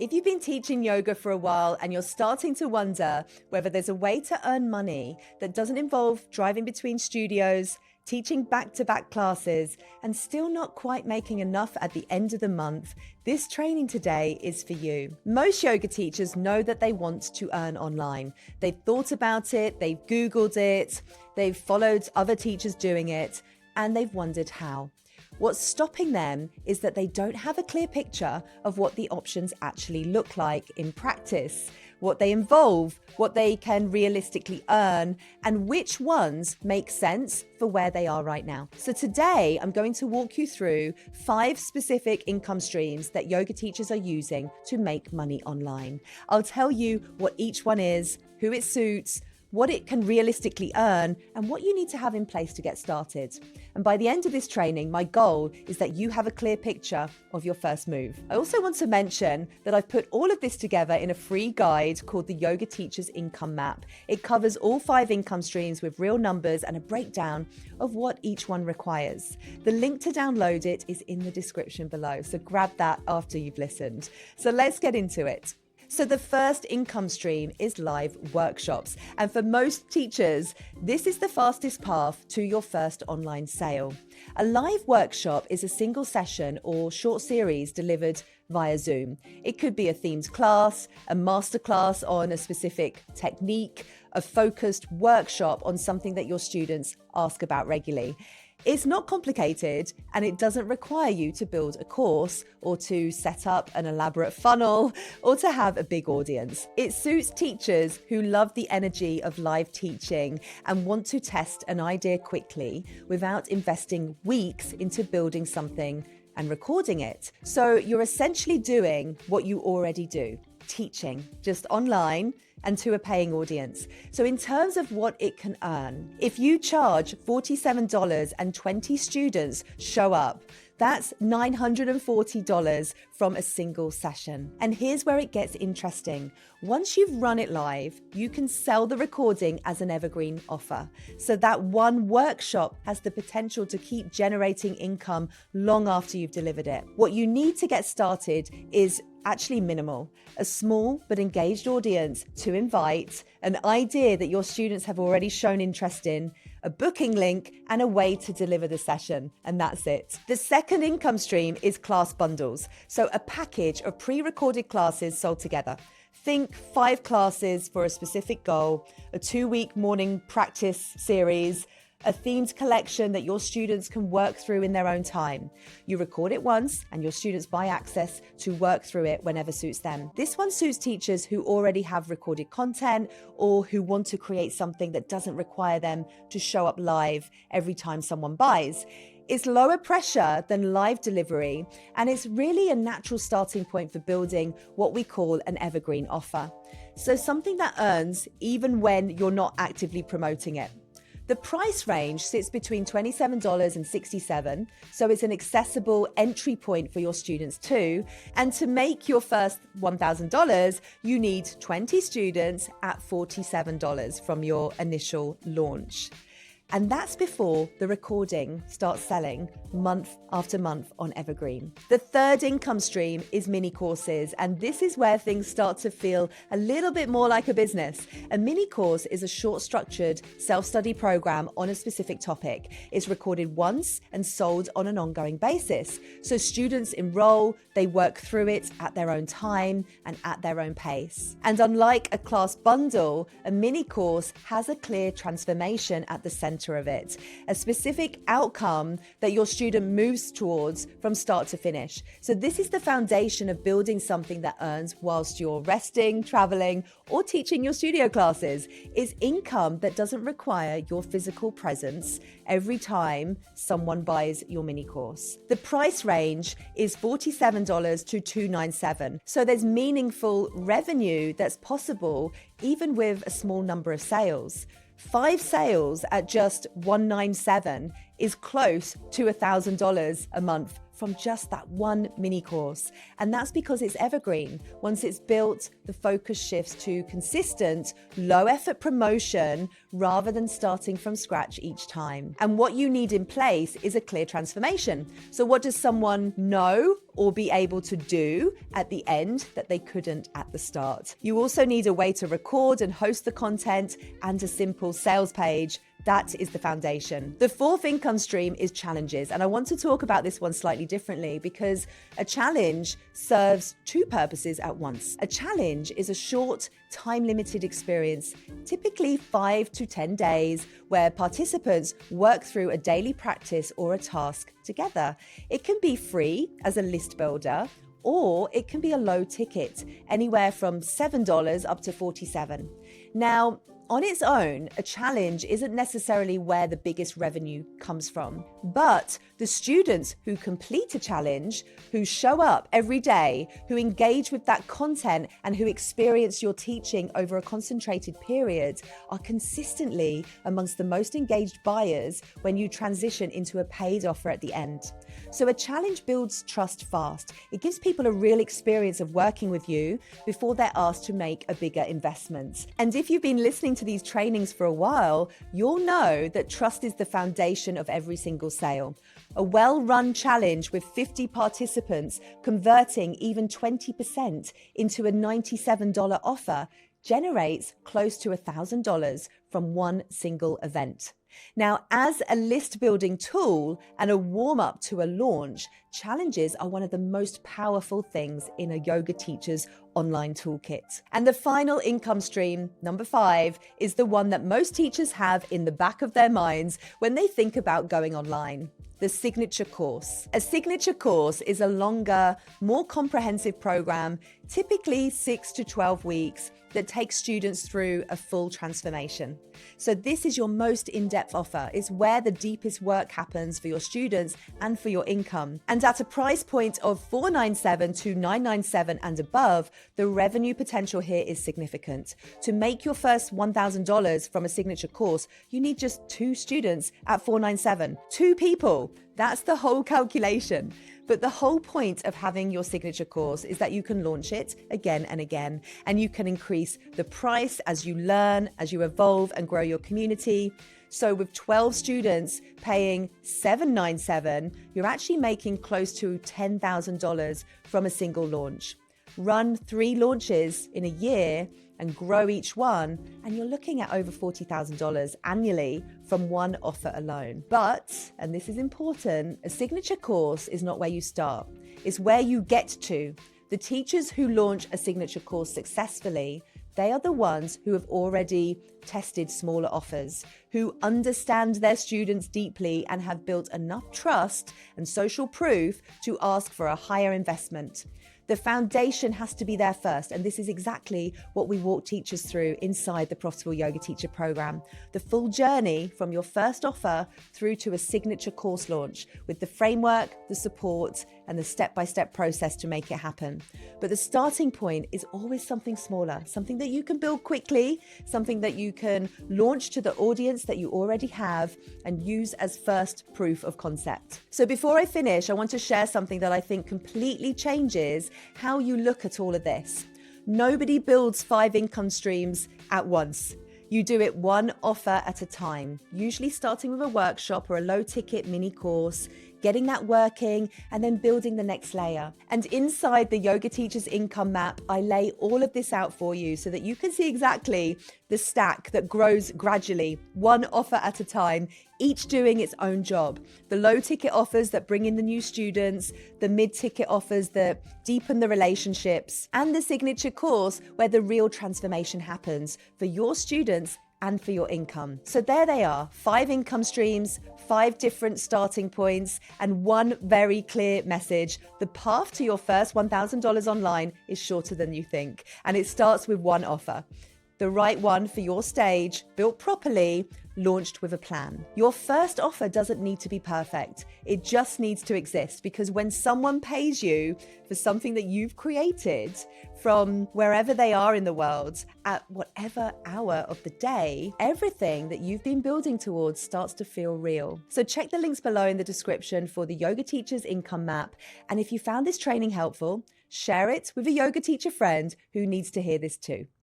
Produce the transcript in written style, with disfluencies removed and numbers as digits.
If you've been teaching yoga for a while and you're starting to wonder whether there's a way to earn money that doesn't involve driving between studios, teaching back-to-back classes, and still not quite making enough at the end of the month, this training today is for you. Most yoga teachers know that they want to earn online. They've thought about it, they've Googled it, they've followed other teachers doing it, and they've wondered how. What's stopping them is that they don't have a clear picture of what the options actually look like in practice, what they involve, what they can realistically earn, and which ones make sense for where they are right now. So today, I'm going to walk you through 5 specific income streams that yoga teachers are using to make money online. I'll tell you what each one is, who it suits, what it can realistically earn, and what you need to have in place to get started. And by the end of this training, my goal is that you have a clear picture of your first move. I also want to mention that I've put all of this together in a free guide called the Yoga Teacher's Income Map. It covers all 5 income streams with real numbers and a breakdown of what each one requires. The link to download it is in the description below, so grab that after you've listened. So let's get into it. So the first income stream is live workshops. And for most teachers, this is the fastest path to your first online sale. A live workshop is a single session or short series delivered via Zoom. It could be a themed class, a masterclass on a specific technique, a focused workshop on something that your students ask about regularly. It's not complicated, and it doesn't require you to build a course or to set up an elaborate funnel or to have a big audience. It suits teachers who love the energy of live teaching and want to test an idea quickly without investing weeks into building something and recording it. So you're essentially doing what you already do, teaching, just online and to a paying audience. So in terms of what it can earn, if you charge $47 and 20 students show up, that's $940 from a single session. And here's where it gets interesting. Once you've run it live, you can sell the recording as an evergreen offer. So that one workshop has the potential to keep generating income long after you've delivered it. What you need to get started is actually minimal, a small but engaged audience to invite, an idea that your students have already shown interest in, a booking link, and a way to deliver the session. And that's it. The second income stream is class bundles. So a package of pre-recorded classes sold together. Think 5 classes for a specific goal, a 2-week morning practice series, a themed collection that your students can work through in their own time. You record it once and your students buy access to work through it whenever suits them. This one suits teachers who already have recorded content or who want to create something that doesn't require them to show up live every time someone buys. It's lower pressure than live delivery, and it's really a natural starting point for building what we call an evergreen offer. So something that earns even when you're not actively promoting it. The price range sits between $27 and $67, so it's an accessible entry point for your students too. And to make your first $1,000, you need 20 students at $47 from your initial launch. And that's before the recording starts selling month after month on Evergreen. The third income stream is mini courses, and this is where things start to feel a little bit more like a business. A mini course is a short structured self-study program on a specific topic. It's recorded once and sold on an ongoing basis. So students enroll, they work through it at their own time and at their own pace. And unlike a class bundle, a mini course has a clear transformation at the center of it, a specific outcome that your student moves towards from start to finish. So this is the foundation of building something that earns whilst you're resting, traveling, or teaching your studio classes. It's income that doesn't require your physical presence every time someone buys your mini course. The price range is $47 to $297. So there's meaningful revenue that's possible even with a small number of sales. 5 sales at just $197 is close to $1,000 a month from just that one mini course. And that's because it's evergreen. Once it's built, the focus shifts to consistent, low effort promotion rather than starting from scratch each time. And what you need in place is a clear transformation. So what does someone know or be able to do at the end that they couldn't at the start? You also need a way to record and host the content and a simple sales page. That is the foundation. The fourth income stream is challenges. And I want to talk about this one slightly differently because a challenge serves two purposes at once. A challenge is a short, time-limited experience, typically 5 to 10 days, where participants work through a daily practice or a task together. It can be free as a list builder, or it can be a low ticket, anywhere from $7 up to $47. Now, on its own, a challenge isn't necessarily where the biggest revenue comes from, but the students who complete a challenge, who show up every day, who engage with that content and who experience your teaching over a concentrated period are consistently amongst the most engaged buyers when you transition into a paid offer at the end. So a challenge builds trust fast. It gives people a real experience of working with you before they're asked to make a bigger investment. And if you've been listening to these trainings for a while, you'll know that trust is the foundation of every single sale. A well-run challenge with 50 participants converting even 20% into a $97 offer generates close to $1,000 from one single event. Now, as a list building tool and a warm-up to a launch, challenges are one of the most powerful things in a yoga teacher's online toolkit. And the final income stream, number 5, is the one that most teachers have in the back of their minds when they think about going online. The signature course. A signature course is a longer, more comprehensive program, typically 6 to 12 weeks, that takes students through a full transformation. So this is your most in-depth offer. It's where the deepest work happens for your students and for your income. And at a price point of $497 to $997 and above, the revenue potential here is significant. To make your first $1,000 from a signature course, you need just 2 students at $497. 2 people. That's the whole calculation. But the whole point of having your signature course is that you can launch it again and again, and you can increase the price as you learn, as you evolve and grow your community. So with 12 students paying $797, you're actually making close to $10,000 from a single launch. Run 3 launches in a year and grow each one, and you're looking at over $40,000 annually from one offer alone. But, and this is important, a signature course is not where you start. It's where you get to. The teachers who launch a signature course successfully, they are the ones who have already tested smaller offers, who understand their students deeply and have built enough trust and social proof to ask for a higher investment. The foundation has to be there first, and this is exactly what we walk teachers through inside the Profitable Yoga Teacher Program. The full journey from your first offer through to a signature course launch with the framework, the support, and the step-by-step process to make it happen. But the starting point is always something smaller, something that you can build quickly, something that you can launch to the audience that you already have and use as first proof of concept. So before I finish, I want to share something that I think completely changes how you look at all of this. Nobody builds 5 income streams at once. You do it one offer at a time, usually starting with a workshop or a low ticket mini course, getting that working, and then building the next layer. And inside the Yoga Teacher's Income Map, I lay all of this out for you so that you can see exactly the stack that grows gradually, one offer at a time, each doing its own job. The low ticket offers that bring in the new students, the mid ticket offers that deepen the relationships, and the signature course where the real transformation happens for your students and for your income. So there they are, 5 income streams, 5 different starting points, and one very clear message. The path to your first $1,000 online is shorter than you think, and it starts with one offer. The right one for your stage, built properly, launched with a plan. Your first offer doesn't need to be perfect. It just needs to exist, because when someone pays you for something that you've created from wherever they are in the world at whatever hour of the day, everything that you've been building towards starts to feel real. So check the links below in the description for the Yoga Teachers Income Map. And if you found this training helpful, share it with a yoga teacher friend who needs to hear this too.